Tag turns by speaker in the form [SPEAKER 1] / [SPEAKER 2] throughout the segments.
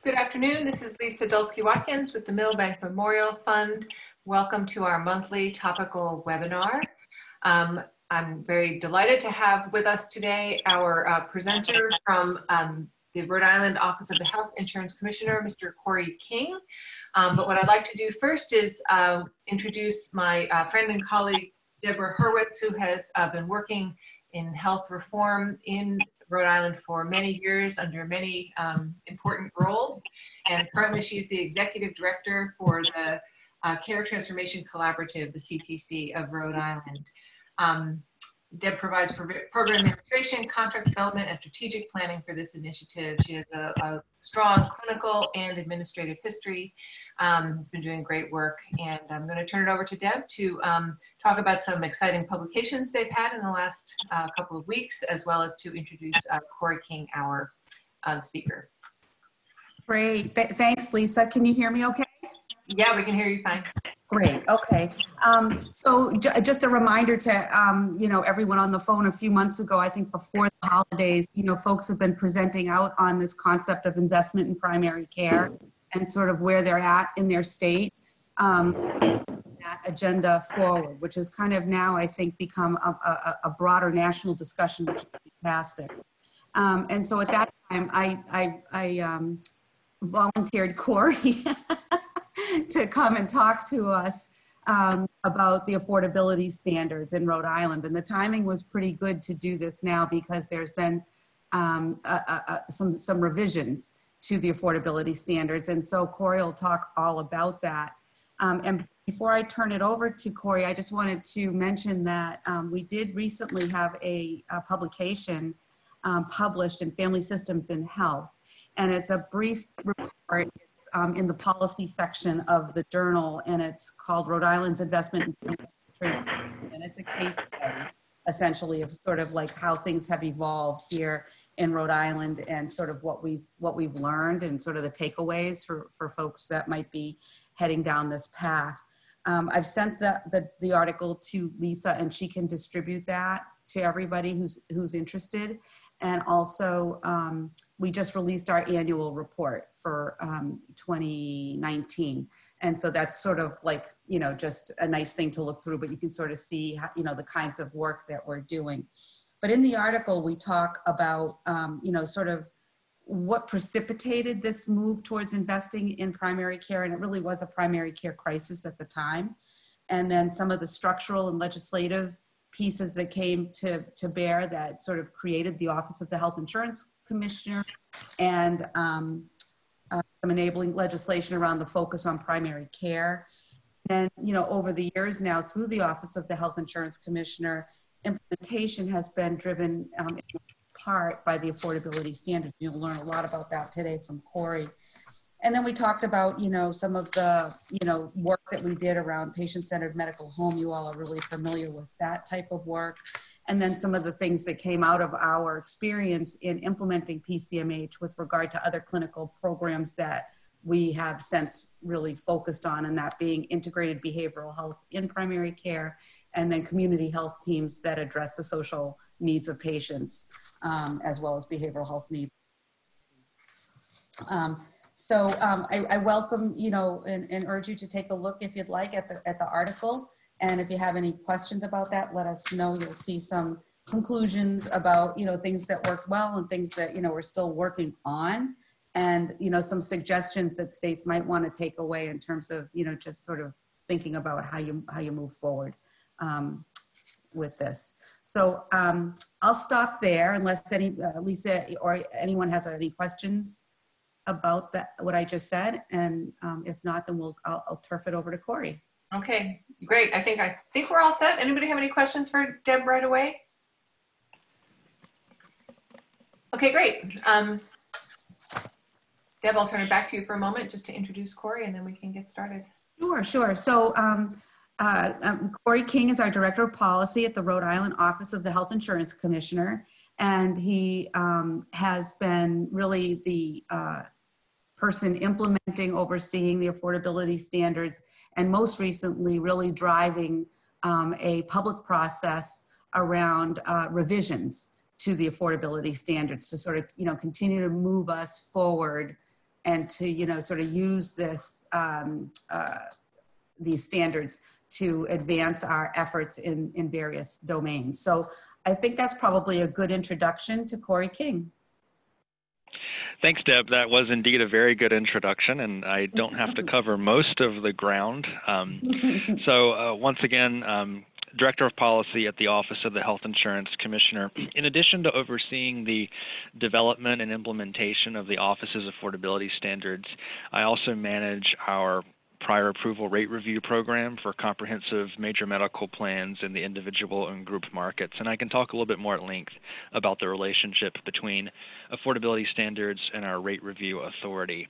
[SPEAKER 1] Good afternoon. This is Lisa Dulski-Watkins with the Millbank Memorial Fund. Welcome to our monthly topical webinar. I'm very delighted to have with us today our presenter from the Rhode Island Office of the Health Insurance Commissioner, Mr. Corey King. But what I'd like to do first is introduce my friend and colleague, Deborah Hurwitz, who has been working in health reform in Rhode Island for many years under many important roles. And currently she's the executive director for the Care Transformation Collaborative, the CTC of Rhode Island. Deb provides program administration, contract development, and strategic planning for this initiative. She has a strong clinical and administrative history, has been doing great work, and I'm going to turn it over to Deb to talk about some exciting publications they've had in the last couple of weeks, as well as to introduce Corey King, our speaker.
[SPEAKER 2] Great. Thanks, Lisa. Can you hear me okay?
[SPEAKER 1] Yeah, we can hear you fine.
[SPEAKER 2] Great. Okay. So just a reminder to, everyone on the phone a few months ago, I think before the holidays, folks have been presenting out on this concept of investment in primary care and sort of where they're at in their state, that agenda forward, which has kind of now, I think, become a broader national discussion, which is fantastic. And so at that time, I volunteered Corey to come and talk to us about the affordability standards in Rhode Island. And the timing was pretty good to do this now because there's been some revisions to the affordability standards. And so Corey will talk all about that. And before I turn it over to Corey, I just wanted to mention that we did recently have a publication published in Family Systems in Health. And it's a brief report. It's in the policy section of the journal, and it's called Rhode Island's Investment in Transformation. And it's a case study, essentially, of sort of like how things have evolved here in Rhode Island and sort of what we've learned and sort of the takeaways for folks that might be heading down this path. I've sent the article to Lisa, and she can distribute that to everybody who's interested. And also, we just released our annual report for 2019. And so that's sort of like, just a nice thing to look through, but you can sort of see, how, the kinds of work that we're doing. But in the article, we talk about, sort of what precipitated this move towards investing in primary care. And it really was a primary care crisis at the time. And then some of the structural and legislative pieces that came to bear that sort of created the Office of the Health Insurance Commissioner and some enabling legislation around the focus on primary care. And, over the years now through the Office of the Health Insurance Commissioner, implementation has been driven in part by the affordability standard. You'll learn a lot about that today from Corey. And then we talked about, some of the, work that we did around patient-centered medical home. You all are really familiar with that type of work. And then some of the things that came out of our experience in implementing PCMH with regard to other clinical programs that we have since really focused on, and that being integrated behavioral health in primary care, and then community health teams that address the social needs of patients, as well as behavioral health needs. So I welcome, and urge you to take a look if you'd like at the article. And if you have any questions about that, let us know. You'll see some conclusions about, things that worked well and things that, we're still working on. And, some suggestions that states might want to take away in terms of, just sort of thinking about how you move forward with this. So I'll stop there unless Lisa or anyone has any questions about that, what I just said, and if not, then I'll turf it over to Corey.
[SPEAKER 1] Okay, great. I think we're all set. Anybody have any questions for Deb right away? Okay, great. Deb, I'll turn it back to you for a moment just to introduce Corey, and then we can get started.
[SPEAKER 2] Sure. So Corey King is our Director of Policy at the Rhode Island Office of the Health Insurance Commissioner, and he has been really the person implementing, overseeing the affordability standards, and most recently really driving a public process around revisions to the affordability standards to sort of, continue to move us forward and to, you know, sort of use this, these standards to advance our efforts in various domains. So I think that's probably a good introduction to Corey King.
[SPEAKER 3] Thanks, Deb. That was indeed a very good introduction, and I don't have to cover most of the ground. Once again, Director of Policy at the Office of the Health Insurance Commissioner. In addition to overseeing the development and implementation of the Office's affordability standards, I also manage our prior approval rate review program for comprehensive major medical plans in the individual and group markets. And I can talk a little bit more at length about the relationship between affordability standards and our rate review authority.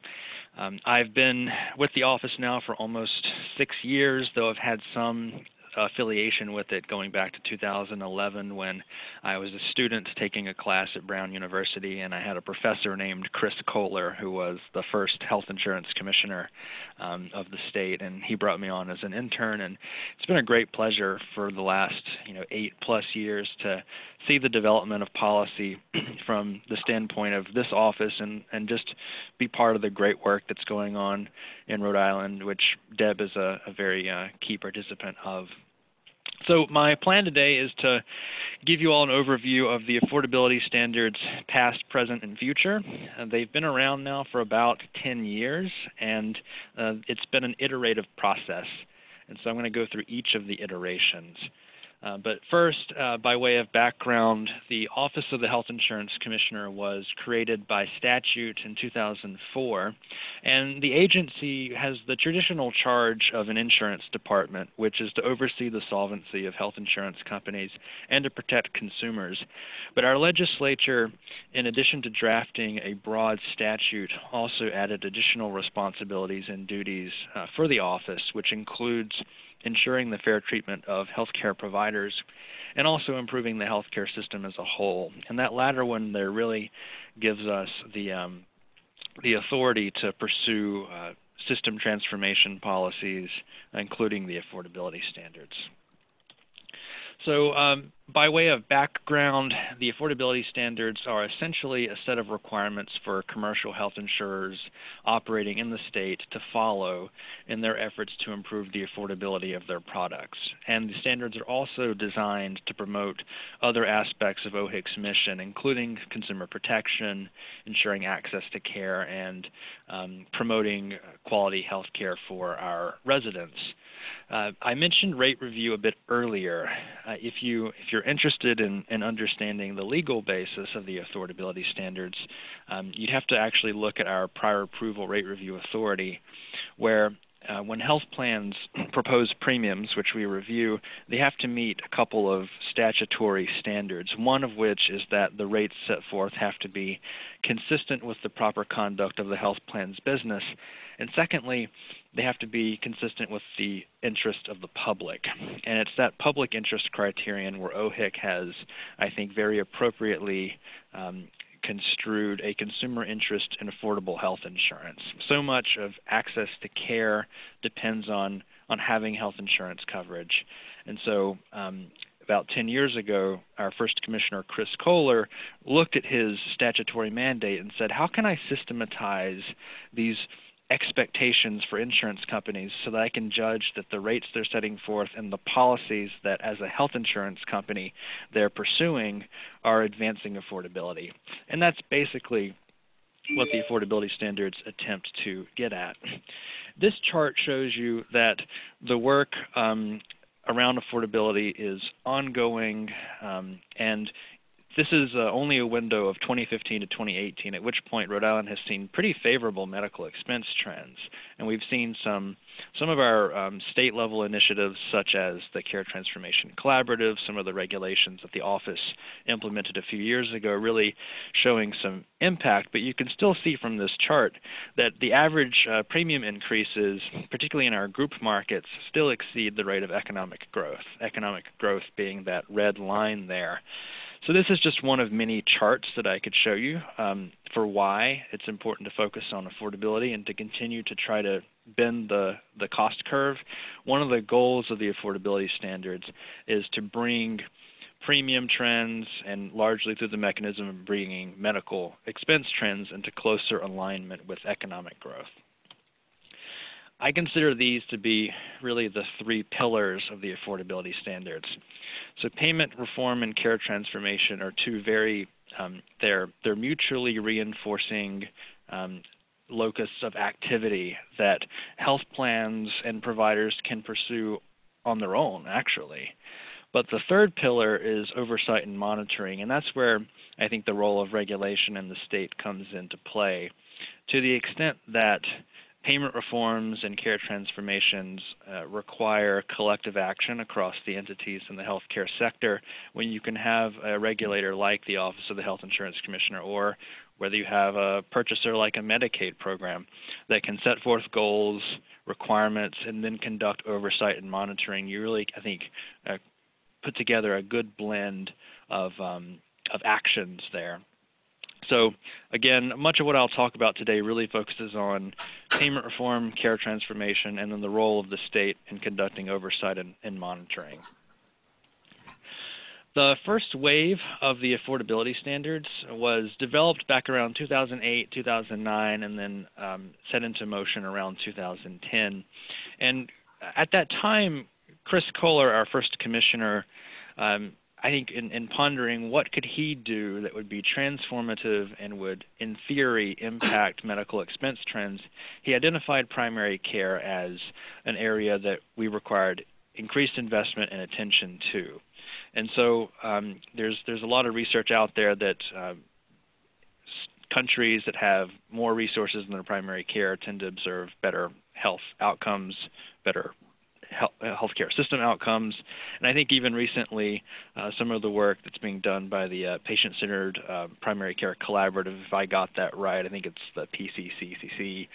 [SPEAKER 3] I've been with the office now for almost 6 years, though I've had some affiliation with it going back to 2011 when I was a student taking a class at Brown University, and I had a professor named Chris Kohler who was the first health insurance commissioner of the state, and he brought me on as an intern, and it's been a great pleasure for the last 8+ years to see the development of policy from the standpoint of this office and just be part of the great work that's going on in Rhode Island, which Deb is a very key participant of. So my plan today is to give you all an overview of the affordability standards past, present, and future. They've been around now for about 10 years, and it's been an iterative process. And so I'm going to go through each of the iterations. But first, by way of background, the Office of the Health Insurance Commissioner was created by statute in 2004, and the agency has the traditional charge of an insurance department, which is to oversee the solvency of health insurance companies and to protect consumers. But our legislature, in addition to drafting a broad statute, also added additional responsibilities and duties for the office, which includes ensuring the fair treatment of healthcare providers and also improving the healthcare system as a whole. And that latter one there really gives us the authority to pursue system transformation policies, including the affordability standards. So by way of background, the affordability standards are essentially a set of requirements for commercial health insurers operating in the state to follow in their efforts to improve the affordability of their products. And the standards are also designed to promote other aspects of OHIC's mission, including consumer protection, ensuring access to care, and promoting quality health care for our residents. I mentioned rate review a bit earlier. If you're interested in understanding the legal basis of the affordability standards, you'd have to actually look at our prior approval rate review authority, where when health plans propose premiums, which we review, they have to meet a couple of statutory standards, one of which is that the rates set forth have to be consistent with the proper conduct of the health plan's business, and secondly, they have to be consistent with the interest of the public. And it's that public interest criterion where OHIC has, I think, very appropriately construed a consumer interest in affordable health insurance. So much of access to care depends on having health insurance coverage. And so about 10 years ago, our first commissioner, Chris Kohler, looked at his statutory mandate and said, how can I systematize these expectations for insurance companies so that I can judge that the rates they're setting forth and the policies that as a health insurance company they're pursuing are advancing affordability. And that's basically what the affordability standards attempt to get at. This chart shows you that the work around affordability is ongoing, and this is only a window of 2015 to 2018, at which point Rhode Island has seen pretty favorable medical expense trends. And we've seen some of our state-level initiatives, such as the Care Transformation Collaborative, some of the regulations that the office implemented a few years ago, really showing some impact. But you can still see from this chart that the average premium increases, particularly in our group markets, still exceed the rate of economic growth being that red line there. So this is just one of many charts that I could show you for why it's important to focus on affordability and to continue to try to bend the cost curve. One of the goals of the affordability standards is to bring premium trends, and largely through the mechanism of bringing medical expense trends into closer alignment with economic growth. I consider these to be really the three pillars of the affordability standards. So payment reform and care transformation are two very, they're mutually reinforcing locus of activity that health plans and providers can pursue on their own, actually. But the third pillar is oversight and monitoring, and that's where I think the role of regulation in the state comes into play. To the extent that payment reforms and care transformations require collective action across the entities in the healthcare sector, when you can have a regulator like the Office of the Health Insurance Commissioner, or whether you have a purchaser like a Medicaid program that can set forth goals, requirements, and then conduct oversight and monitoring, you really, I think, put together a good blend of actions there. So again, much of what I'll talk about today really focuses on payment reform, care transformation, and then the role of the state in conducting oversight and monitoring. The first wave of the affordability standards was developed back around 2008, 2009, and then set into motion around 2010. And at that time, Chris Kohler, our first commissioner, I think in pondering what could he do that would be transformative and would, in theory, impact medical expense trends, he identified primary care as an area that we required increased investment and attention to. And so there's a lot of research out there that countries that have more resources in their primary care tend to observe better health outcomes, better healthcare system outcomes. And I think even recently, some of the work that's being done by the Patient-Centered Primary Care Collaborative, if I got that right, I think it's the PCCCC,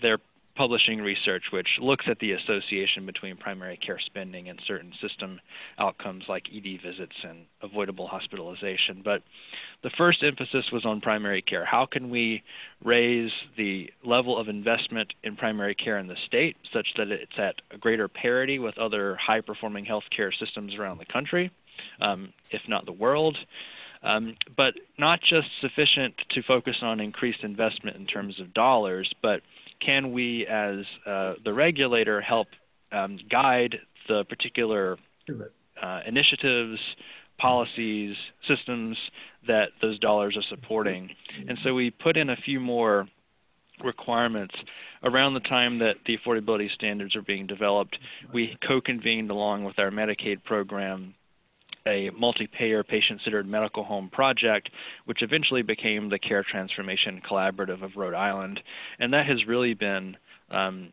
[SPEAKER 3] they're publishing research which looks at the association between primary care spending and certain system outcomes like ED visits and avoidable hospitalization. But the first emphasis was on primary care. How can we raise the level of investment in primary care in the state such that it's at a greater parity with other high-performing healthcare systems around the country, if not the world? But not just sufficient to focus on increased investment in terms of dollars, but can we, as the regulator, help guide the particular initiatives, policies, systems that those dollars are supporting? And so we put in a few more requirements. Around the time that the affordability standards are being developed, we co-convened along with our Medicaid program a multi-payer patient-centered medical home project, which eventually became the Care Transformation Collaborative of Rhode Island. And that has really been an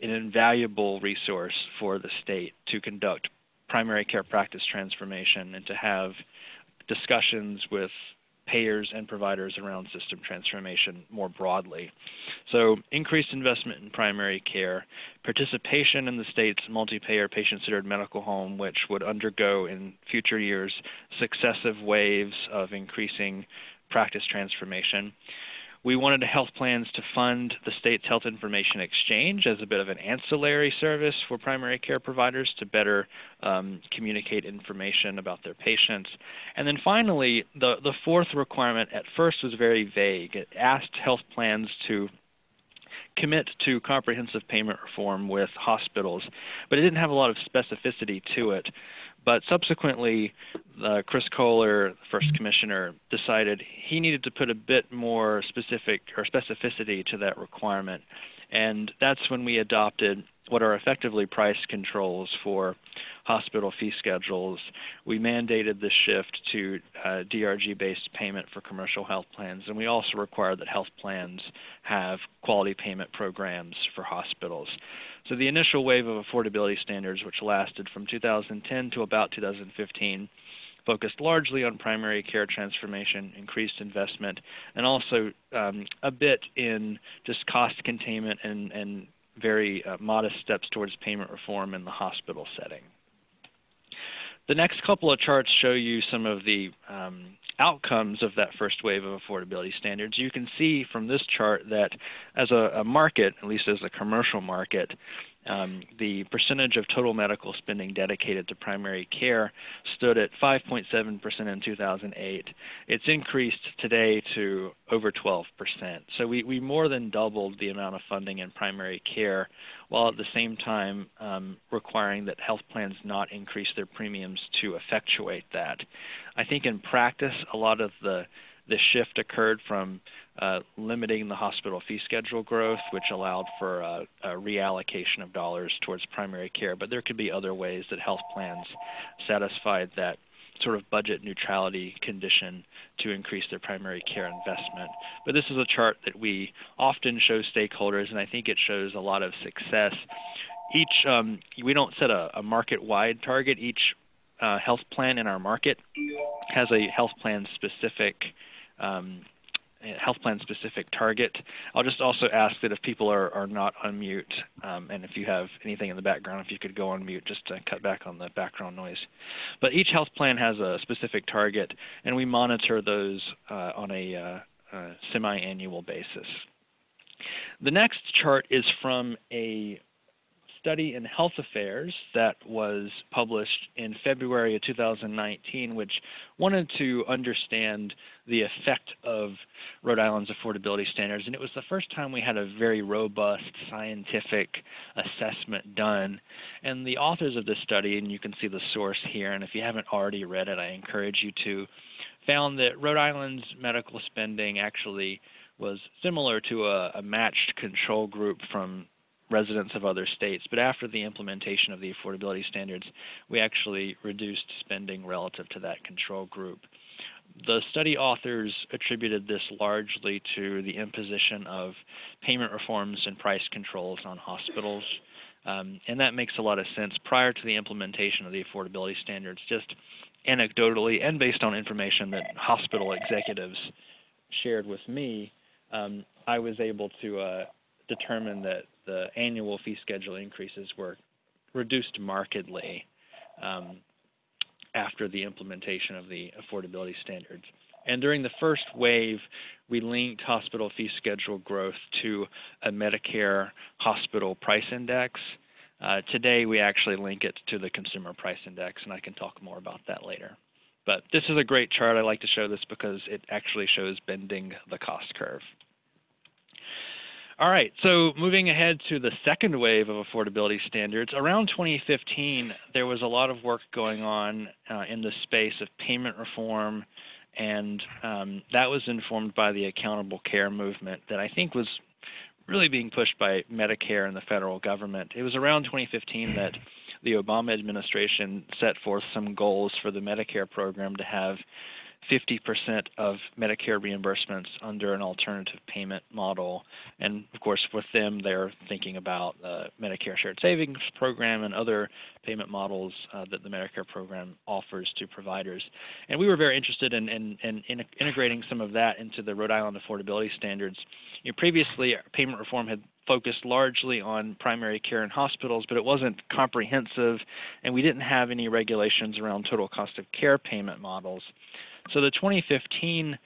[SPEAKER 3] invaluable resource for the state to conduct primary care practice transformation and to have discussions with payers and providers around system transformation more broadly. So increased investment in primary care, participation in the state's multi-payer patient-centered medical home, which would undergo in future years successive waves of increasing practice transformation. We wanted the health plans to fund the state's health information exchange as a bit of an ancillary service for primary care providers to better communicate information about their patients. And then finally, the fourth requirement at first was very vague. It asked health plans to commit to comprehensive payment reform with hospitals, but it didn't have a lot of specificity to it. But subsequently, Chris Kohler, the first commissioner, decided he needed to put a bit more specificity to that requirement. And that's when we adopted what are effectively price controls for hospital fee schedules. We mandated the shift to DRG-based payment for commercial health plans, and we also required that health plans have quality payment programs for hospitals. So the initial wave of affordability standards, which lasted from 2010 to about 2015, focused largely on primary care transformation, increased investment, and also a bit in just cost containment and very modest steps towards payment reform in the hospital setting. The next couple of charts show you some of the outcomes of that first wave of affordability standards. You can see from this chart that as a market, at least as a commercial market, the percentage of total medical spending dedicated to primary care stood at 5.7% in 2008. It's increased today to over 12%. So we more than doubled the amount of funding in primary care, while at the same time requiring that health plans not increase their premiums to effectuate that. I think in practice, a lot of the shift occurred from limiting the hospital fee schedule growth, which allowed for a reallocation of dollars towards primary care. But there could be other ways that health plans satisfied that sort of budget neutrality condition to increase their primary care investment. But this is a chart that we often show stakeholders, and I think it shows a lot of success. We don't set a market-wide target. Each health plan in our market has a health plan specific target. I'll just also ask that if people are not on mute, and if you have anything in the background, if you could go on mute just to cut back on the background noise. But each health plan has a specific target, and we monitor those on a semi-annual basis. The next chart is from a study in Health Affairs that was published in February of 2019, which wanted to understand the effect of Rhode Island's affordability standards. And it was the first time we had a very robust scientific assessment done. And the authors of this study, and you can see the source here, and if you haven't already read it, I encourage you to, found that Rhode Island's medical spending actually was similar to a matched control group from residents of other states, but after the implementation of the affordability standards, we actually reduced spending relative to that control group. The study authors attributed this largely to the imposition of payment reforms and price controls on hospitals, and that makes a lot of sense. Prior to the implementation of the affordability standards, just anecdotally and based on information that hospital executives shared with me, I was able to determine that the annual fee schedule increases were reduced markedly after the implementation of the affordability standards. And during the first wave, we linked hospital fee schedule growth to a Medicare hospital price index. Today, we actually link it to the consumer price index, and I can talk more about that later. But this is a great chart. I like to show this because it actually shows bending the cost curve. All right, so moving ahead to the second wave of affordability standards, around 2015, there was a lot of work going on in the space of payment reform, and that was informed by the accountable care movement that I think was really being pushed by Medicare and the federal government. It was around 2015 that the Obama administration set forth some goals for the Medicare program to have 50% of Medicare reimbursements under an alternative payment model. And of course, with them, they're thinking about the Medicare Shared Savings Program and other payment models that the Medicare program offers to providers. And we were very interested in integrating some of that into the Rhode Island affordability standards. You know, previously, payment reform had focused largely on primary care and hospitals, but it wasn't comprehensive, and we didn't have any regulations around total cost of care payment models. So the 2015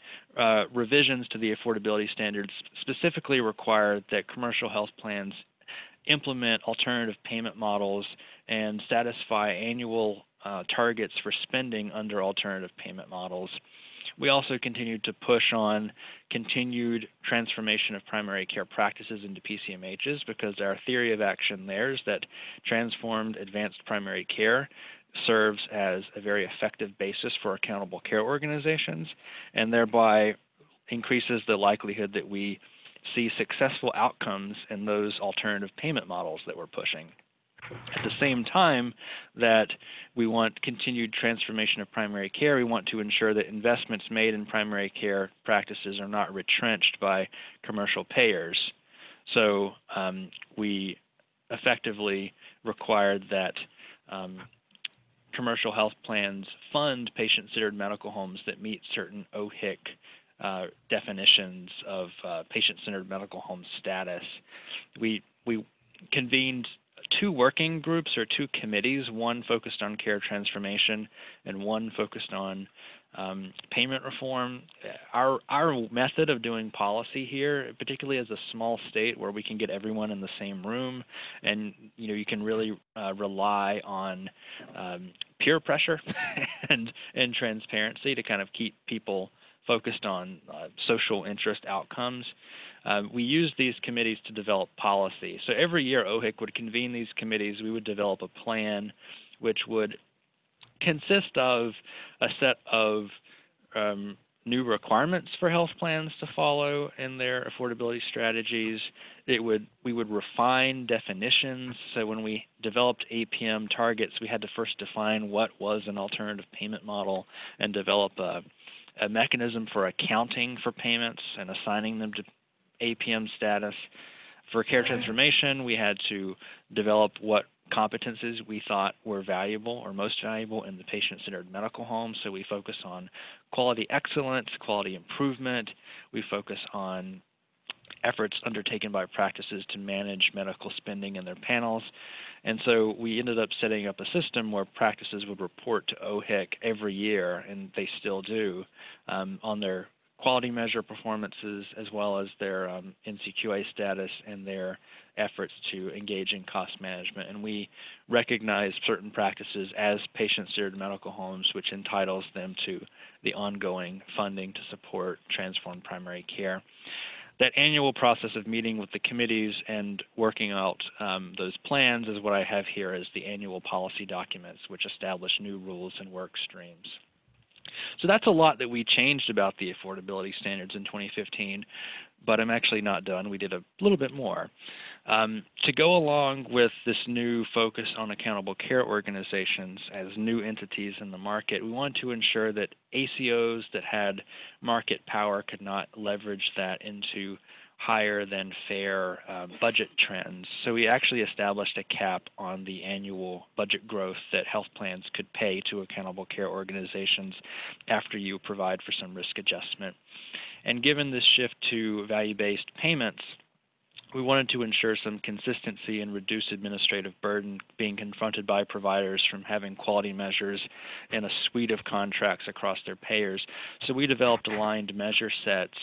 [SPEAKER 3] revisions to the affordability standards specifically required that commercial health plans implement alternative payment models and satisfy annual targets for spending under alternative payment models. We also continued to push on continued transformation of primary care practices into PCMHs because our theory of action there is that transformed advanced primary care serves as a very effective basis for accountable care organizations and thereby increases the likelihood that we see successful outcomes in those alternative payment models that we're pushing. At the same time that we want continued transformation of primary care, we want to ensure that investments made in primary care practices are not retrenched by commercial payers. So we effectively required that commercial health plans fund patient-centered medical homes that meet certain OHIC definitions of patient-centered medical home status. We convened two working groups or two committees, one focused on care transformation and one focused on payment reform. Our method of doing policy here, particularly as a small state where we can get everyone in the same room, and you can really rely on peer pressure and transparency to kind of keep people focused on social interest outcomes. We use these committees to develop policy. So every year OHIC would convene these committees. We would develop a plan which would consist of a set of new requirements for health plans to follow in their affordability strategies. We would refine definitions. So when we developed APM targets, we had to first define what was an alternative payment model and develop a mechanism for accounting for payments and assigning them to APM status. For care transformation, we had to develop what competencies we thought were valuable or most valuable in the patient-centered medical home. So we focus on quality excellence, quality improvement. We focus on efforts undertaken by practices to manage medical spending in their panels. And so we ended up setting up a system where practices would report to OHIC every year, and they still do, on their quality measure performances as well as their NCQA status and their efforts to engage in cost management. And we recognize certain practices as patient-centered medical homes, which entitles them to the ongoing funding to support transformed primary care. That annual process of meeting with the committees and working out those plans is what I have here as the annual policy documents, which establish new rules and work streams. So that's a lot that we changed about the affordability standards in 2015, but I'm actually not done. We did a little bit more. To go along with this new focus on accountable care organizations as new entities in the market, we want to ensure that ACOs that had market power could not leverage that into higher than fair budget trends. So we actually established a cap on the annual budget growth that health plans could pay to accountable care organizations after you provide for some risk adjustment. And given this shift to value-based payments, we wanted to ensure some consistency and reduce administrative burden being confronted by providers from having quality measures in a suite of contracts across their payers. So we developed aligned measure sets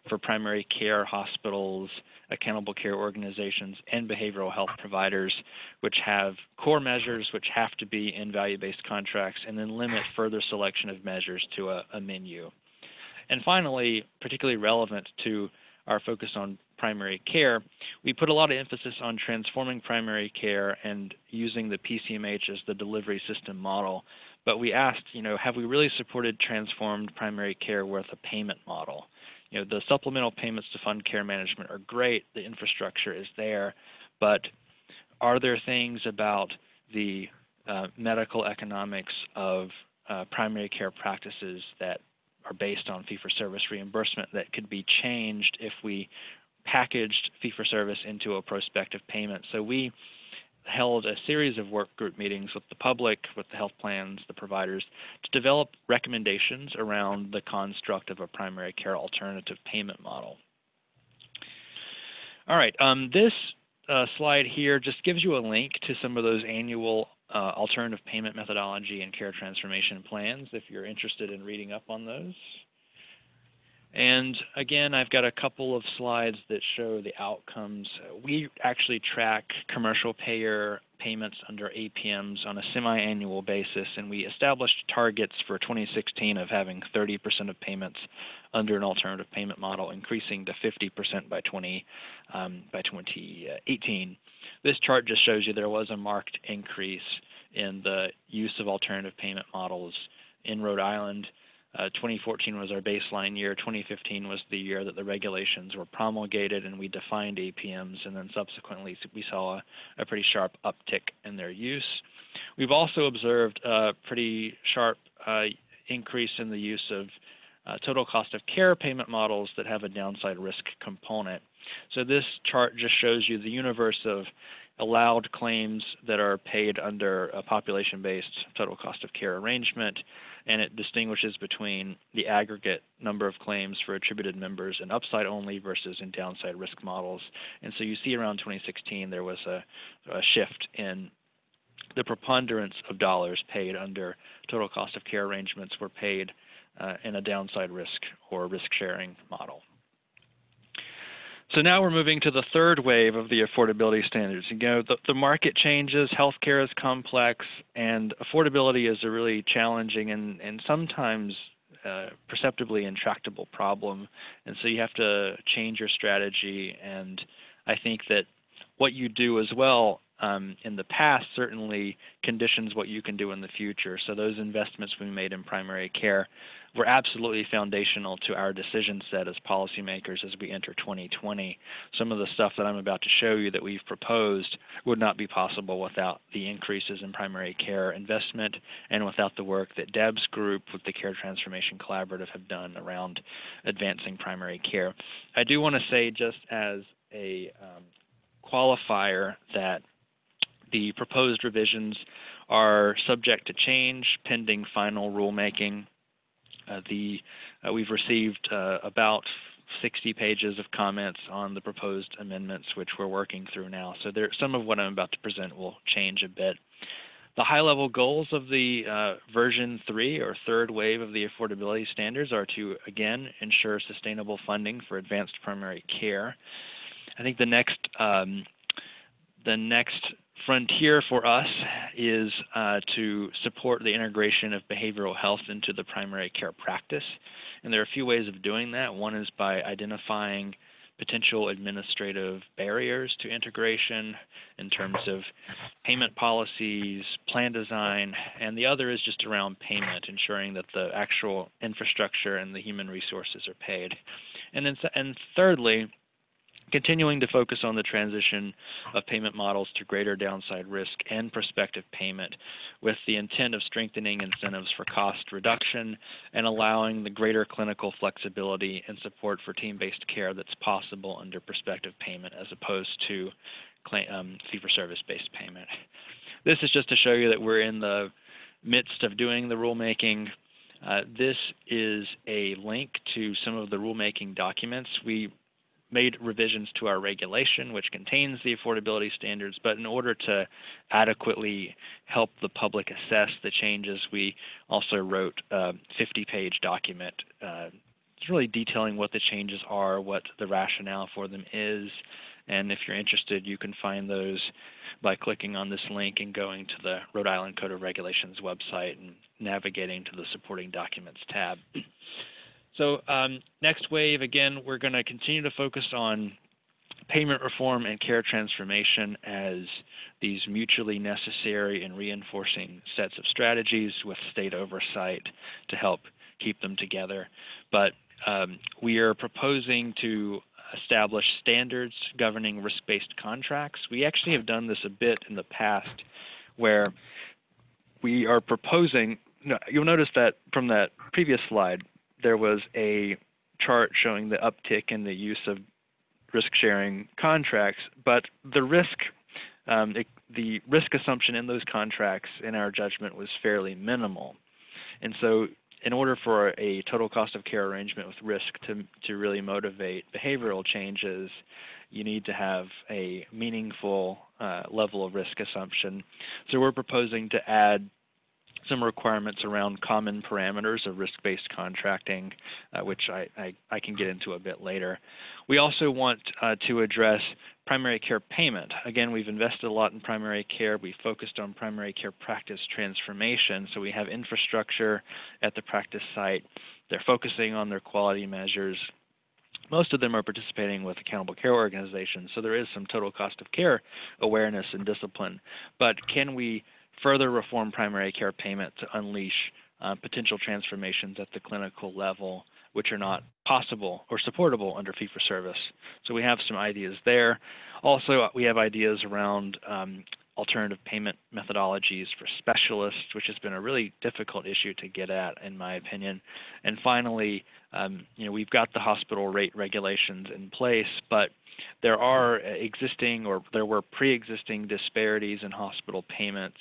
[SPEAKER 3] for primary care hospitals, accountable care organizations, and behavioral health providers, which have core measures which have to be in value-based contracts, and then limit further selection of measures to a menu. And finally, particularly relevant to our focus on primary care, we put a lot of emphasis on transforming primary care and using the PCMH as the delivery system model. But we asked, have we really supported transformed primary care with a payment model? The supplemental payments to fund care management are great, the infrastructure is there, but are there things about the medical economics of primary care practices that are based on fee-for-service reimbursement that could be changed if we packaged fee-for-service into a prospective payment? So we held a series of work group meetings with the public, with the health plans, the providers, to develop recommendations around the construct of a primary care alternative payment model. All right, this slide here just gives you a link to some of those annual alternative payment methodology and care transformation plans if you're interested in reading up on those. And again, I've got a couple of slides that show the outcomes. We actually track commercial payer payments under APMs on a semi-annual basis, and we established targets for 2016 of having 30% of payments under an alternative payment model, increasing to 50% by 2018. This chart just shows you there was a marked increase in the use of alternative payment models in Rhode Island. 2014 was our baseline year. 2015 was the year that the regulations were promulgated and we defined APMs, and then subsequently we saw a pretty sharp uptick in their use. We've also observed a pretty sharp increase in the use of total cost of care payment models that have a downside risk component. So this chart just shows you the universe of allowed claims that are paid under a population-based total cost of care arrangement, and it distinguishes between the aggregate number of claims for attributed members in upside only versus in downside risk models. And so you see around 2016 there was a shift in the preponderance of dollars paid under total cost of care arrangements were paid in a downside risk or risk sharing model. So now we're moving to the third wave of the affordability standards. You know, the market changes, healthcare is complex, and affordability is a really challenging and sometimes perceptibly intractable problem. And so you have to change your strategy. And I think that what you do as well in the past certainly conditions what you can do in the future. So those investments we made in primary care were absolutely foundational to our decision set as policymakers as we enter 2020. Some of the stuff that I'm about to show you that we've proposed would not be possible without the increases in primary care investment and without the work that Deb's group with the Care Transformation Collaborative have done around advancing primary care. I do want to say, just as a qualifier, that the proposed revisions are subject to change pending final rulemaking. We've received about 60 pages of comments on the proposed amendments, which we're working through now. So some of what I'm about to present will change a bit. The high-level goals of the version 3 or third wave of the affordability standards are to, again, ensure sustainable funding for advanced primary care. I think the next frontier for us is to support the integration of behavioral health into the primary care practice. And there are a few ways of doing that. One is by identifying potential administrative barriers to integration in terms of payment policies, plan design, and the other is just around payment, ensuring that the actual infrastructure and the human resources are paid. And thirdly, continuing to focus on the transition of payment models to greater downside risk and prospective payment with the intent of strengthening incentives for cost reduction and allowing the greater clinical flexibility and support for team-based care that's possible under prospective payment as opposed to fee-for-service-based payment. This is just to show you that we're in the midst of doing the rulemaking. This is a link to some of the rulemaking documents. We made revisions to our regulation, which contains the affordability standards, but in order to adequately help the public assess the changes, we also wrote a 50-page document. It's really detailing what the changes are, what the rationale for them is, and if you're interested, you can find those by clicking on this link and going to the Rhode Island Code of Regulations website and navigating to the Supporting Documents tab. So next wave, again, we're going to continue to focus on payment reform and care transformation as these mutually necessary and reinforcing sets of strategies with state oversight to help keep them together. But we are proposing to establish standards governing risk-based contracts. We actually have done this a bit in the past where we are proposing, you'll notice that from that previous slide, there was a chart showing the uptick in the use of risk-sharing contracts, but the risk assumption in those contracts, in our judgment, was fairly minimal. And so in order for a total cost of care arrangement with risk to really motivate behavioral changes, you need to have a meaningful level of risk assumption. So we're proposing to add some requirements around common parameters of risk-based contracting, which I can get into a bit later. We also want to address primary care payment. Again, we've invested a lot in primary care. We focused on primary care practice transformation, so we have infrastructure at the practice site. They're focusing on their quality measures. Most of them are participating with accountable care organizations, so there is some total cost of care awareness and discipline. But can we further reform primary care payment to unleash potential transformations at the clinical level, which are not possible or supportable under fee-for-service? So we have some ideas there. Also, we have ideas around alternative payment methodologies for specialists, which has been a really difficult issue to get at, in my opinion. And finally, we've got the hospital rate regulations in place, but there are existing, or there were pre-existing disparities in hospital payments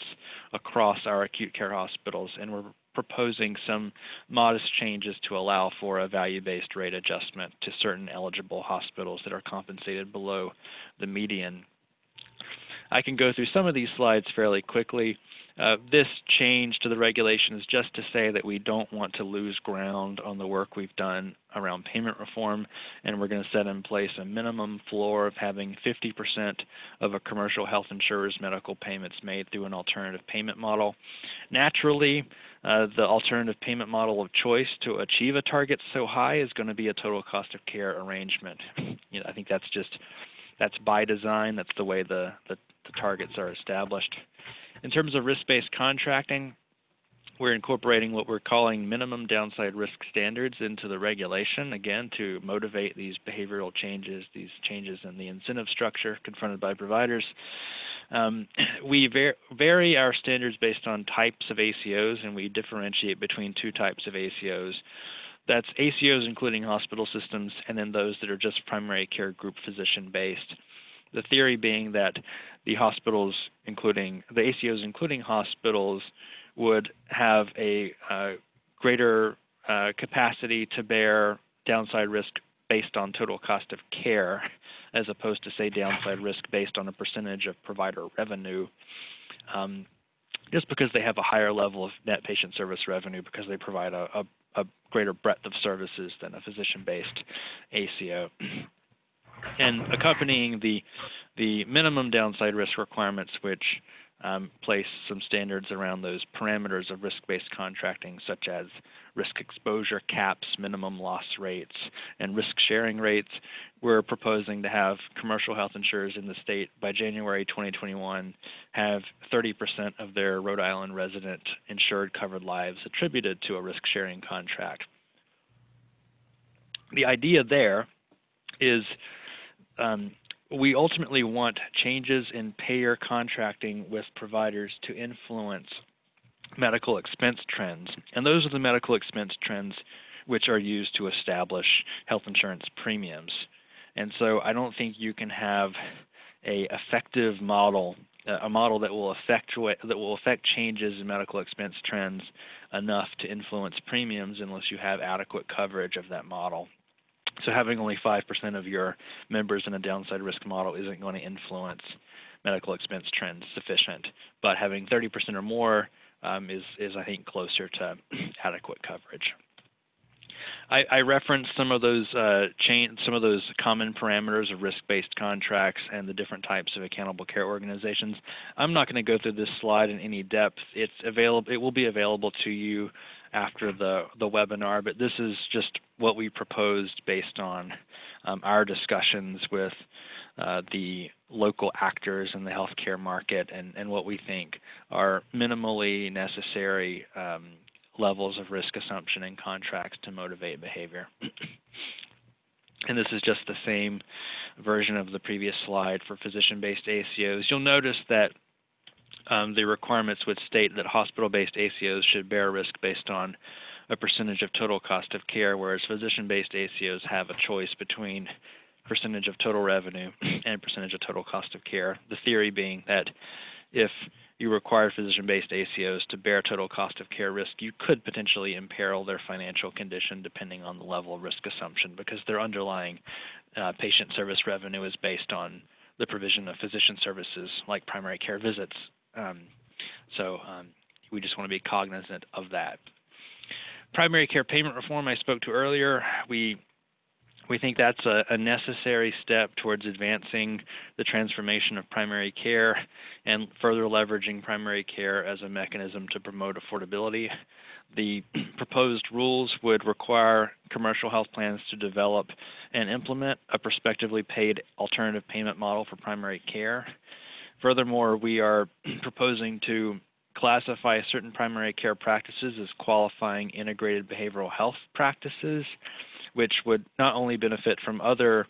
[SPEAKER 3] across our acute care hospitals, and we're proposing some modest changes to allow for a value-based rate adjustment to certain eligible hospitals that are compensated below the median. I can go through some of these slides fairly quickly. This change to the regulation is just to say that we don't want to lose ground on the work we've done around payment reform, and we're going to set in place a minimum floor of having 50% of a commercial health insurer's medical payments made through an alternative payment model. Naturally, the alternative payment model of choice to achieve a target so high is going to be a total cost of care arrangement. I think that's by design. That's the way the targets are established. In terms of risk-based contracting, we're incorporating what we're calling minimum downside risk standards into the regulation, again, to motivate these behavioral changes, these changes in the incentive structure confronted by providers. We vary our standards based on types of ACOs, and we differentiate between two types of ACOs. That's ACOs including hospital systems, and then those that are just primary care group physician-based. The theory being that the ACOs including hospitals would have a greater capacity to bear downside risk based on total cost of care, as opposed to, say, downside risk based on a percentage of provider revenue, just because they have a higher level of net patient service revenue because they provide a greater breadth of services than a physician-based ACO. And accompanying the minimum downside risk requirements, which place some standards around those parameters of risk-based contracting, such as risk exposure caps, minimum loss rates, and risk-sharing rates, we're proposing to have commercial health insurers in the state by January 2021 have 30% of their Rhode Island resident insured covered lives attributed to a risk-sharing contract. The idea there is we ultimately want changes in payer contracting with providers to influence medical expense trends. And those are the medical expense trends which are used to establish health insurance premiums. And so I don't think you can have an effective model, a model that will affect changes in medical expense trends enough to influence premiums unless you have adequate coverage of that model. So having only 5% of your members in a downside risk model isn't going to influence medical expense trends sufficient, but having 30% or more is I think closer to adequate coverage. I referenced some of those common parameters of risk-based contracts and the different types of accountable care organizations. I'm not going to go through this slide in any depth. It will be available to you after the webinar, but this is just what we proposed based on our discussions with the local actors in the healthcare market and what we think are minimally necessary levels of risk assumption in contracts to motivate behavior. And this is just the same version of the previous slide for physician-based ACOs. You'll notice that the requirements would state that hospital-based ACOs should bear risk based on a percentage of total cost of care, whereas physician-based ACOs have a choice between percentage of total revenue and percentage of total cost of care. The theory being that if you require physician-based ACOs to bear total cost of care risk, you could potentially imperil their financial condition depending on the level of risk assumption, because their underlying patient service revenue is based on the provision of physician services like primary care visits. So we just want to be cognizant of that. Primary care payment reform I spoke to earlier. We think that's a necessary step towards advancing the transformation of primary care and further leveraging primary care as a mechanism to promote affordability. The proposed rules would require commercial health plans to develop and implement a prospectively paid alternative payment model for primary care. Furthermore, we are proposing to classify certain primary care practices as qualifying integrated behavioral health practices, which would not only benefit from other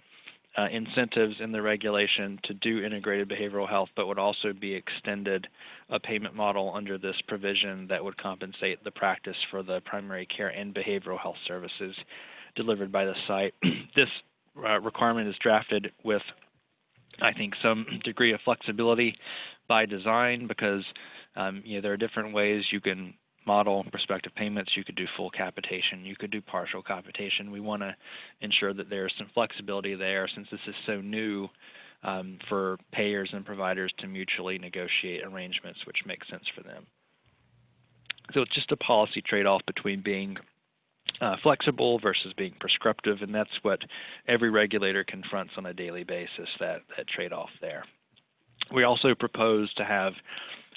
[SPEAKER 3] incentives in the regulation to do integrated behavioral health, but would also be extended a payment model under this provision that would compensate the practice for the primary care and behavioral health services delivered by the site. This requirement is drafted with, I think, some degree of flexibility by design, because there are different ways you can model prospective payments. You could do full capitation, you could do partial capitation. We want to ensure that there's some flexibility there, since this is so new. for payers and providers to mutually negotiate arrangements which make sense for them. So it's just a policy trade-off between being flexible versus being prescriptive, and that's what every regulator confronts on a daily basis, that trade-off there. We also propose to have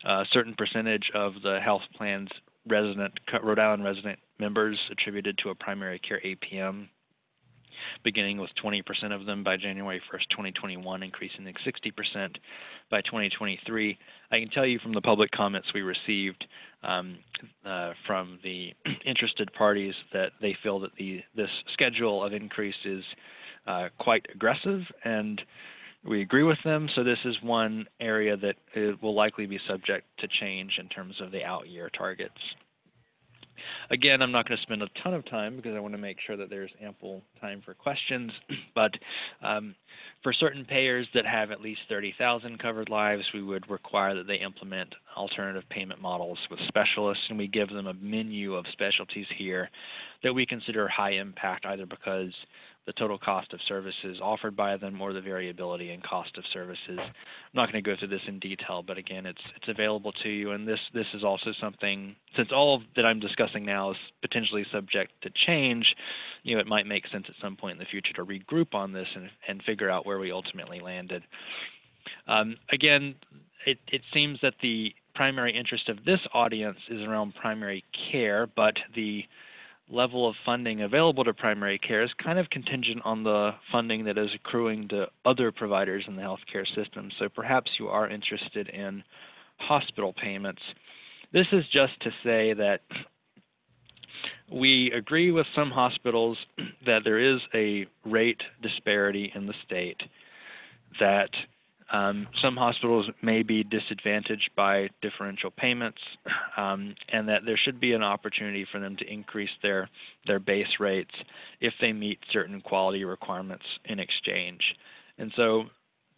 [SPEAKER 3] a certain percentage of the health plan's Rhode Island resident members attributed to a primary care APM, beginning with 20% of them by January 1st, 2021, increasing to 60% by 2023. I can tell you from the public comments we received from the interested parties that they feel that this schedule of increase is quite aggressive, and we agree with them. So this is one area that will likely be subject to change in terms of the out-year targets. Again, I'm not going to spend a ton of time because I want to make sure that there's ample time for questions, but for certain payers that have at least 30,000 covered lives, we would require that they implement alternative payment models with specialists, and we give them a menu of specialties here that we consider high impact, either because the total cost of services offered by them or the variability in cost of services. I'm not going to go through this in detail, but again, it's available to you, and this is also something, since all that I'm discussing now is potentially subject to change, it might make sense at some point in the future to regroup on this and figure out where we ultimately landed. Again, it seems that the primary interest of this audience is around primary care, but the level of funding available to primary care is kind of contingent on the funding that is accruing to other providers in the healthcare system. So perhaps you are interested in hospital payments. This is just to say that we agree with some hospitals that there is a rate disparity in the state, that some hospitals may be disadvantaged by differential payments, and that there should be an opportunity for them to increase their base rates if they meet certain quality requirements in exchange. And so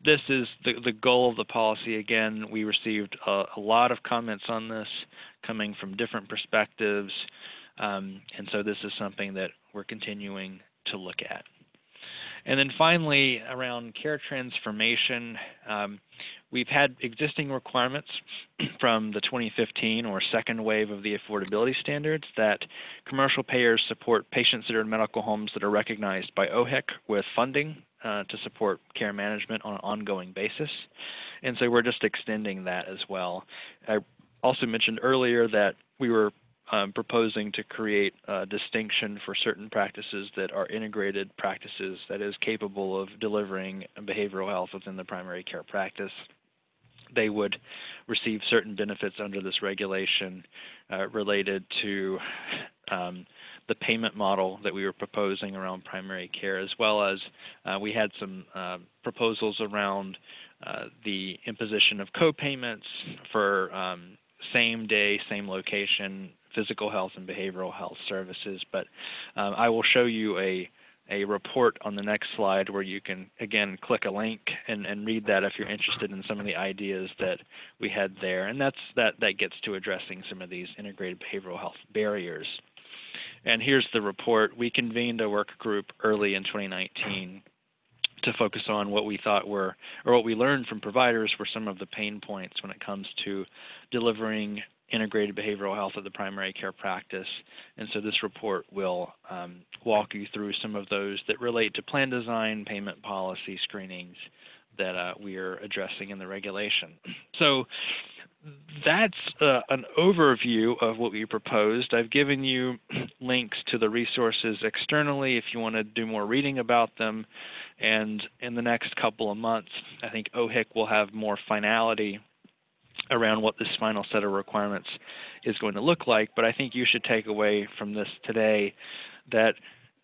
[SPEAKER 3] this is the goal of the policy. Again, we received a lot of comments on this coming from different perspectives, and so this is something that we're continuing to look at. And then finally, around care transformation, we've had existing requirements from the 2015 or second wave of the affordability standards that commercial payers support patient-centered medical homes that are recognized by OHIC with funding to support care management on an ongoing basis. And so we're just extending that as well. I also mentioned earlier that we were proposing to create a distinction for certain practices that are integrated practices that is capable of delivering behavioral health within the primary care practice. They would receive certain benefits under this regulation related to the payment model that we were proposing around primary care, as well as we had some proposals around the imposition of co-payments for same day, same location physical health and behavioral health services. But I will show you a report on the next slide where you can, again, click a link and read that if you're interested in some of the ideas that we had there. And that gets to addressing some of these integrated behavioral health barriers. And here's the report. We convened a work group early in 2019 to focus on what we thought were, or what we learned from providers were some of the pain points when it comes to delivering integrated behavioral health at the primary care practice. And so this report will walk you through some of those that relate to plan design, payment policy, screenings that we are addressing in the regulation. So that's an overview of what we proposed. I've given you links to the resources externally if you want to do more reading about them. And in the next couple of months, I think OHIC will have more finality around what this final set of requirements is going to look like. But I think you should take away from this today that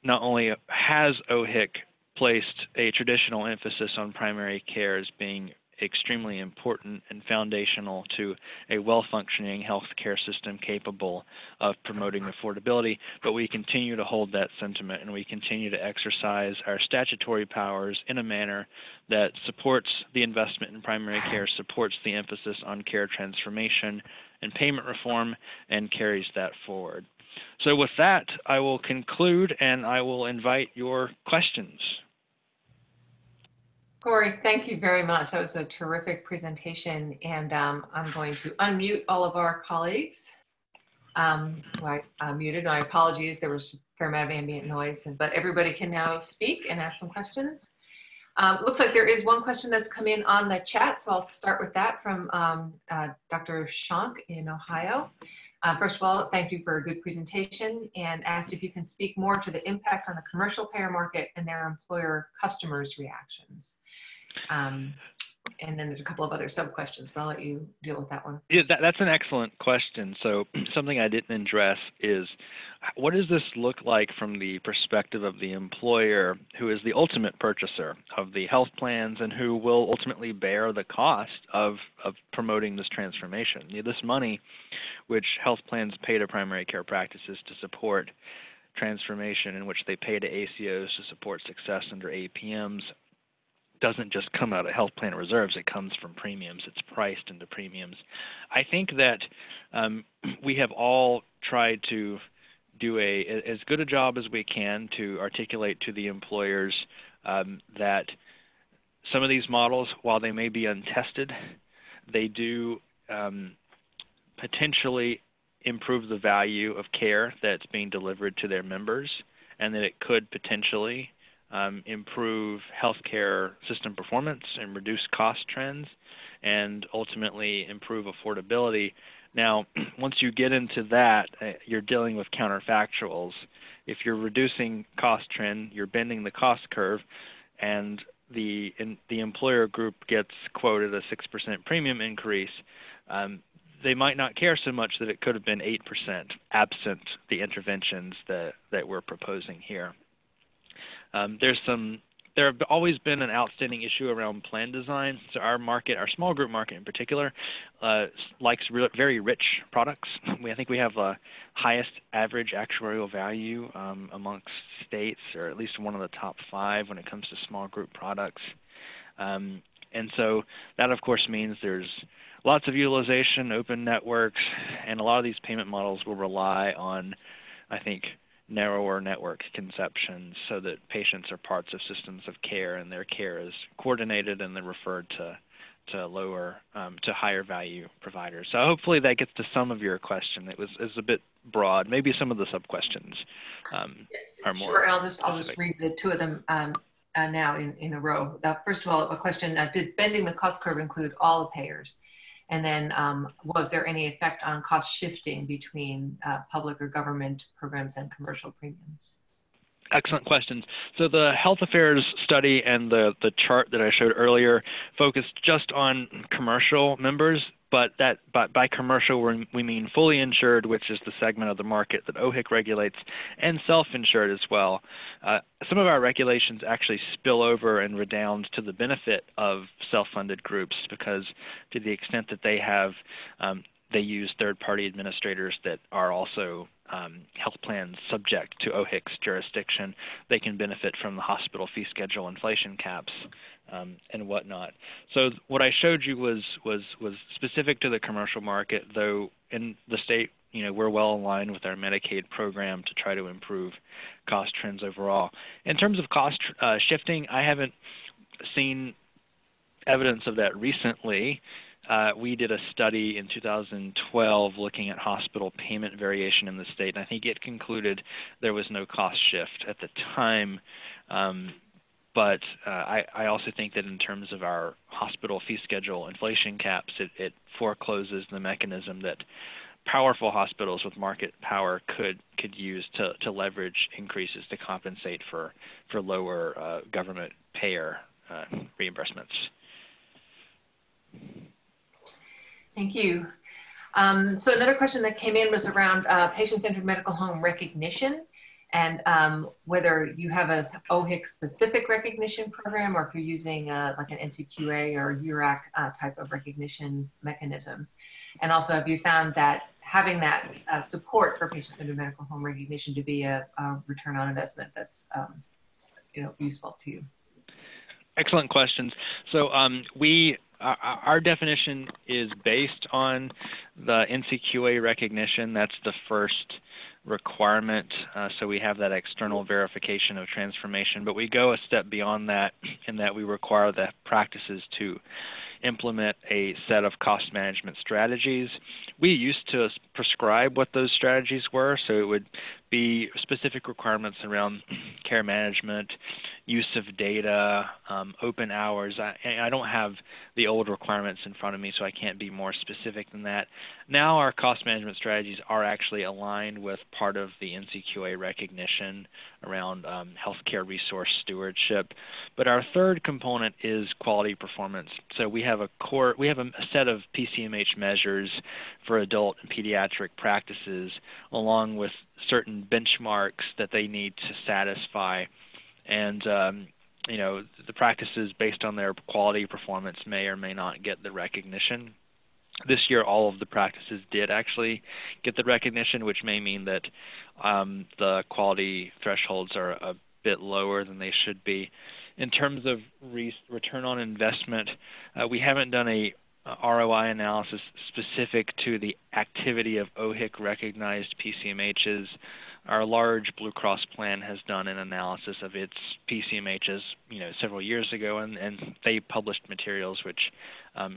[SPEAKER 3] not only has OHIC placed a traditional emphasis on primary care as being extremely important and foundational to a well-functioning healthcare system capable of promoting affordability, but we continue to hold that sentiment and we continue to exercise our statutory powers in a manner that supports the investment in primary care, supports the emphasis on care transformation and payment reform, and carries that forward. So with that, I will conclude and I will invite your questions.
[SPEAKER 1] Corey, thank you very much. That was a terrific presentation, and I'm going to unmute all of our colleagues. Who I muted. My apologies. There was a fair amount of ambient noise, but everybody can now speak and ask some questions. It looks like there is one question that's come in on the chat, so I'll start with that from Dr. Shank in Ohio. First of all, thank you for a good presentation, and asked if you can speak more to the impact on the commercial payer market and their employer customers' reactions. And then there's a couple of other sub-questions, but I'll let you deal with that one.
[SPEAKER 3] Yeah, that's an excellent question. So something I didn't address is, what does this look like from the perspective of the employer, who is the ultimate purchaser of the health plans and who will ultimately bear the cost of promoting this transformation? This money, which health plans pay to primary care practices to support transformation, in which they pay to ACOs to support success under APMs, doesn't just come out of health plan reserves. It comes from premiums. It's priced into premiums. I think that we have all tried to do as good a job as we can to articulate to the employers that some of these models, while they may be untested, they do potentially improve the value of care that's being delivered to their members, and that it could potentially improve healthcare system performance and reduce cost trends, and ultimately improve affordability. Now, once you get into that, you're dealing with counterfactuals. If you're reducing cost trend, you're bending the cost curve, and the employer group gets quoted a 6% premium increase. They might not care so much that it could have been 8% absent the interventions that we're proposing here. There have always been an outstanding issue around plan design. So our market, our small group market in particular, likes very rich products. I think we have the highest average actuarial value amongst states, or at least one of the top 5 when it comes to small group products. And so that, of course, means there's lots of utilization, open networks, and a lot of these payment models will rely on, I think, narrower network conceptions, so that patients are parts of systems of care and their care is coordinated and then referred to higher value providers. So hopefully that gets to some of your question. It was a bit broad. Maybe some of the sub questions are more.
[SPEAKER 1] Sure, and I'll just read the two of them now in a row. First of all, a question: did bending the cost curve include all the payers? And then was there any effect on cost shifting between public or government programs and commercial premiums?
[SPEAKER 3] Excellent questions. So the health affairs study and the chart that I showed earlier focused just on commercial members, but by commercial we mean fully insured, which is the segment of the market that OHIC regulates, and self-insured as well. Some of our regulations actually spill over and redound to the benefit of self-funded groups, because to the extent that they use third-party administrators that are also health plans subject to OHIC's jurisdiction, they can benefit from the hospital fee schedule inflation caps and whatnot. So what I showed you was specific to the commercial market, though in the state, we're well aligned with our Medicaid program to try to improve cost trends overall. In terms of cost shifting, I haven't seen evidence of that recently. We did a study in 2012 looking at hospital payment variation in the state, and I think it concluded there was no cost shift at the time. But I also think that in terms of our hospital fee schedule inflation caps, it forecloses the mechanism that powerful hospitals with market power could use to leverage increases to compensate for lower government payer reimbursements.
[SPEAKER 1] Thank you. So another question that came in was around patient-centered medical home recognition, and whether you have a OHIC specific recognition program, or if you're using like an NCQA or URAC type of recognition mechanism. And also, have you found that having that support for patient-centered medical home recognition to be a return on investment that's useful to you?
[SPEAKER 3] Excellent questions. So our definition is based on the NCQA recognition. That's the first requirement, so we have that external verification of transformation, but we go a step beyond that in that we require the practices to implement a set of cost management strategies. We used to prescribe what those strategies were, so it would be specific requirements around care management, use of data, open hours. I don't have the old requirements in front of me, so I can't be more specific than that. Now our cost management strategies are actually aligned with part of the NCQA recognition around healthcare resource stewardship. But our third component is quality performance. So we have a set of PCMH measures for adult and pediatric practices, along with certain benchmarks that they need to satisfy. And the practices based on their quality performance may or may not get the recognition. This year, all of the practices did actually get the recognition, which may mean that the quality thresholds are a bit lower than they should be. In terms of return on investment, we haven't done a ROI analysis specific to the activity of OHIC recognized PCMHs. Our large Blue Cross plan has done an analysis of its PCMHs, several years ago, and they published materials which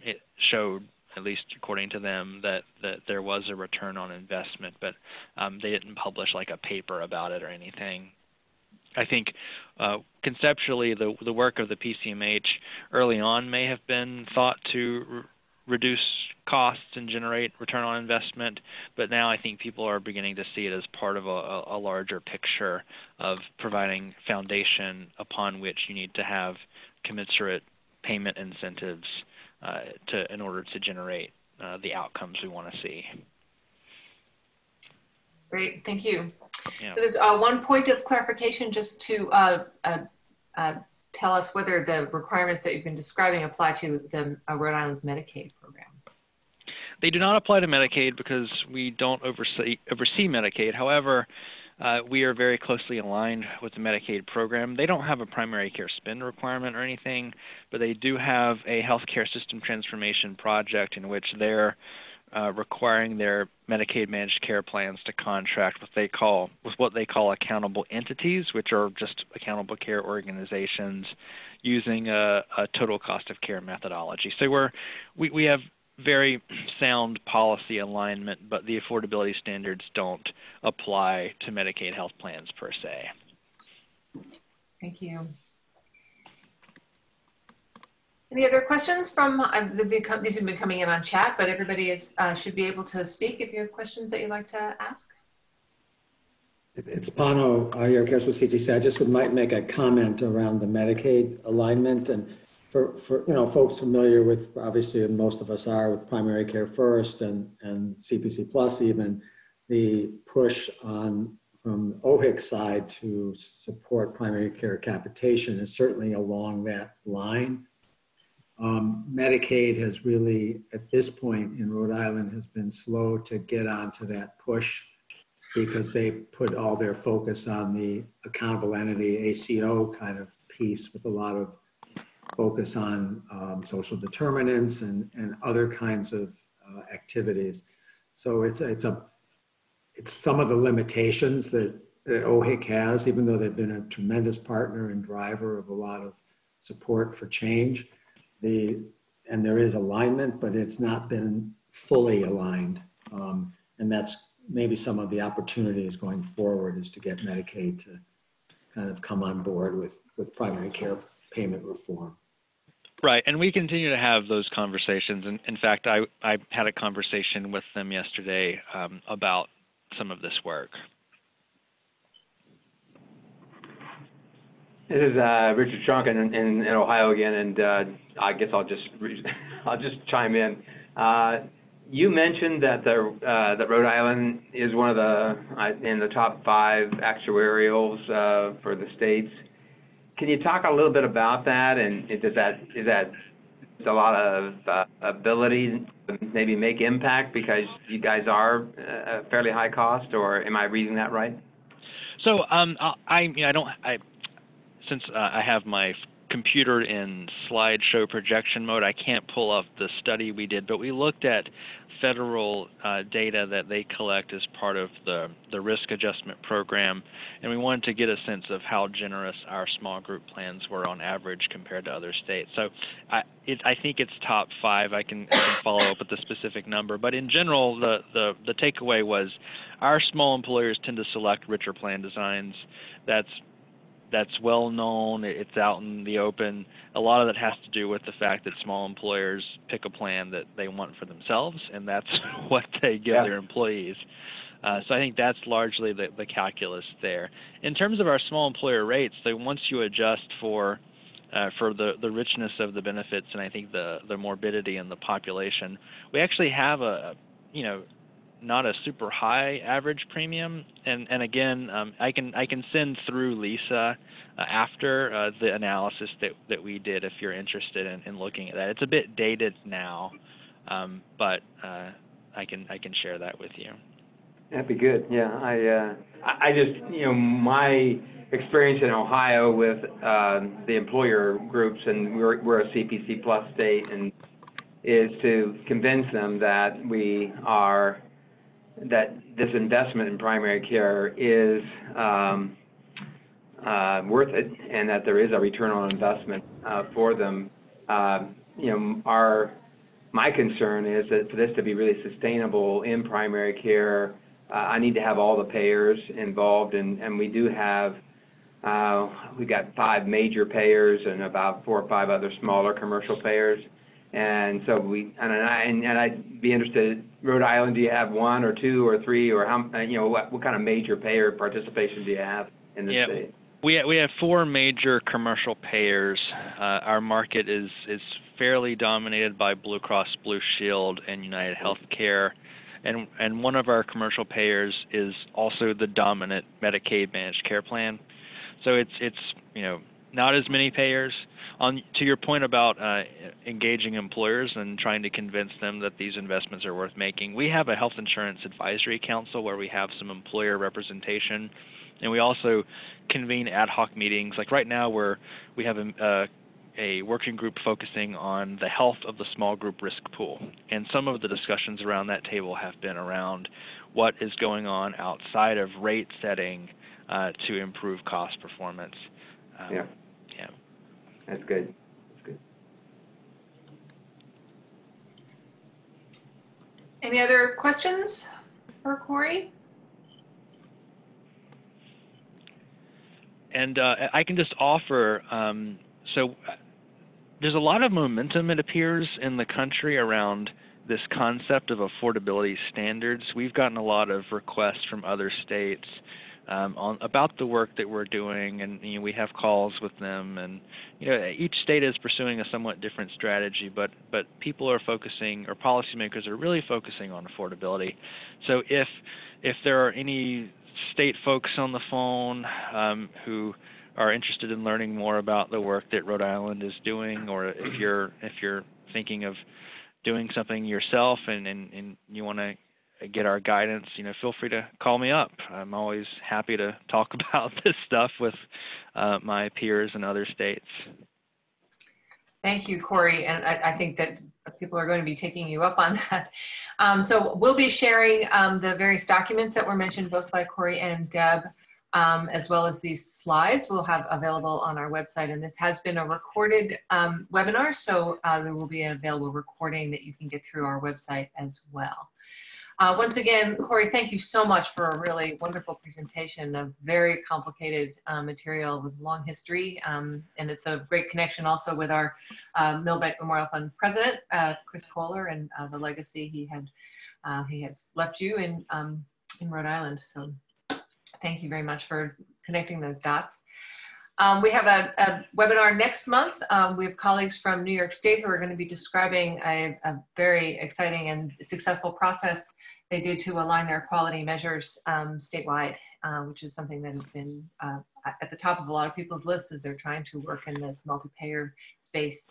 [SPEAKER 3] it showed, at least according to them, that there was a return on investment, but they didn't publish like a paper about it or anything. I think conceptually the work of the PCMH early on may have been thought to reduce costs and generate return on investment, but now I think people are beginning to see it as part of a larger picture of providing foundation upon which you need to have commensurate payment incentives in order to generate the outcomes we want to see.
[SPEAKER 1] Great, thank you.
[SPEAKER 3] Yeah.
[SPEAKER 1] So there's one point of clarification just to tell us whether the requirements that you've been describing apply to the Rhode Island's Medicaid program.
[SPEAKER 3] They do not apply to Medicaid because we don't oversee Medicaid. However, we are very closely aligned with the Medicaid program. They don't have a primary care spend requirement or anything, but they do have a healthcare system transformation project in which they're requiring their Medicaid managed care plans to contract with what they call accountable entities, which are just accountable care organizations using a total cost of care methodology. So we have very sound policy alignment, but the affordability standards don't apply to Medicaid health plans per se.
[SPEAKER 1] Thank you. Any other questions from, these have been coming in on chat, but everybody should be able to speak if you have questions that you'd like to ask.
[SPEAKER 4] It's Pano here, I guess with CTC. I just might make a comment around the Medicaid alignment, and for folks familiar with, obviously, and most of us are, with primary care first and CPC plus, even the push from OHIC side to support primary care capitation is certainly along that line. Medicaid has really, at this point in Rhode Island, has been slow to get onto that push because they put all their focus on the accountable entity, ACO kind of piece, with a lot of focus on social determinants and other kinds of activities. So it's some of the limitations that OHIC has, even though they've been a tremendous partner and driver of a lot of support for change. And there is alignment, but it's not been fully aligned. And that's maybe some of the opportunities going forward, is to get Medicaid to kind of come on board with primary care payment reform.
[SPEAKER 3] Right, and we continue to have those conversations. And in fact, I had a conversation with them yesterday about some of this work.
[SPEAKER 5] This is Richard Trunk in Ohio again, and I guess I'll just chime in. You mentioned that that Rhode Island is one of in the top 5 actuarials for the states. Can you talk a little bit about that? And is that a lot of ability to maybe make impact because you guys are a fairly high cost, or am I reading that right?
[SPEAKER 3] So since I have my computer in slideshow projection mode. I can't pull up the study we did, but we looked at federal data that they collect as part of the risk adjustment program, and we wanted to get a sense of how generous our small group plans were on average compared to other states. So I think it's top 5. I can follow up with the specific number, but in general, the takeaway was our small employers tend to select richer plan designs. That's well known. It's out in the open. A lot of that has to do with the fact that small employers pick a plan that they want for themselves, and that's what they give their employees. So I think that's largely the calculus there. In terms of our small employer rates, so once you adjust for the richness of the benefits and I think the morbidity in the population, we actually have not a super high average premium, and again, I can send through Lisa after the analysis that we did if you're interested in looking at that. It's a bit dated now, but I can share that with you.
[SPEAKER 5] That'd be good. Yeah, I just my experience in Ohio with the employer groups, and we're a CPC plus state, and is to convince them that that this investment in primary care is worth it, and that there is a return on investment for them. My concern is that for this to be really sustainable in primary care, I need to have all the payers involved, and we do have. We got 5 major payers and about 4 or 5 other smaller commercial payers. And so I'd be interested. Rhode Island, do you have 1 or 2 or 3, or how? What kind of major payer participation do you have in the state?
[SPEAKER 3] We have 4 major commercial payers. Our market is fairly dominated by Blue Cross Blue Shield and United Healthcare, and one of our commercial payers is also the dominant Medicaid managed care plan. So it's not as many payers. To your point about engaging employers and trying to convince them that these investments are worth making, we have a health insurance advisory council where we have some employer representation, and we also convene ad hoc meetings. Like right now, we have a working group focusing on the health of the small group risk pool, and some of the discussions around that table have been around what is going on outside of rate setting to improve cost performance.
[SPEAKER 5] Yeah. That's good.
[SPEAKER 1] Any other questions for Corey?
[SPEAKER 3] And I can just offer, so there's a lot of momentum, it appears, in the country around this concept of affordability standards. We've gotten a lot of requests from other states about the work that we're doing, and we have calls with them, and each state is pursuing a somewhat different strategy, but people are focusing, or policymakers are really focusing on affordability. So if there are any state folks on the phone who are interested in learning more about the work that Rhode Island is doing, or if you're thinking of doing something yourself and you want to get our guidance, feel free to call me up. I'm always happy to talk about this stuff with my peers in other states.
[SPEAKER 1] Thank you, Corey. And I think that people are going to be taking you up on that. So we'll be sharing the various documents that were mentioned both by Corey and Deb, as well as these slides we'll have available on our website. And this has been a recorded webinar, so there will be an available recording that you can get through our website as well. Once again, Corey, thank you so much for a really wonderful presentation of very complicated material with long history. And it's a great connection also with our Millbank Memorial Fund president, Chris Kohler, and the legacy he has left you in Rhode Island. So thank you very much for connecting those dots. We have a webinar next month. We have colleagues from New York State who are going to be describing a very exciting and successful process they did to align their quality measures statewide, which is something that has been at the top of a lot of people's lists as they're trying to work in this multi-payer space.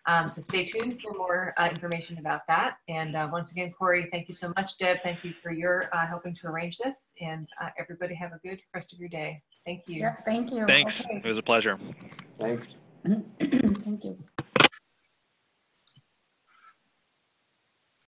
[SPEAKER 1] So stay tuned for more information about that. And once again, Corey, thank you so much. Deb, thank you for your helping to arrange this. And everybody have a good rest of your day. Thank you.
[SPEAKER 2] Yeah, thank you.
[SPEAKER 3] Thanks.
[SPEAKER 2] Okay.
[SPEAKER 3] It was a pleasure.
[SPEAKER 5] Thanks.
[SPEAKER 2] Thank you.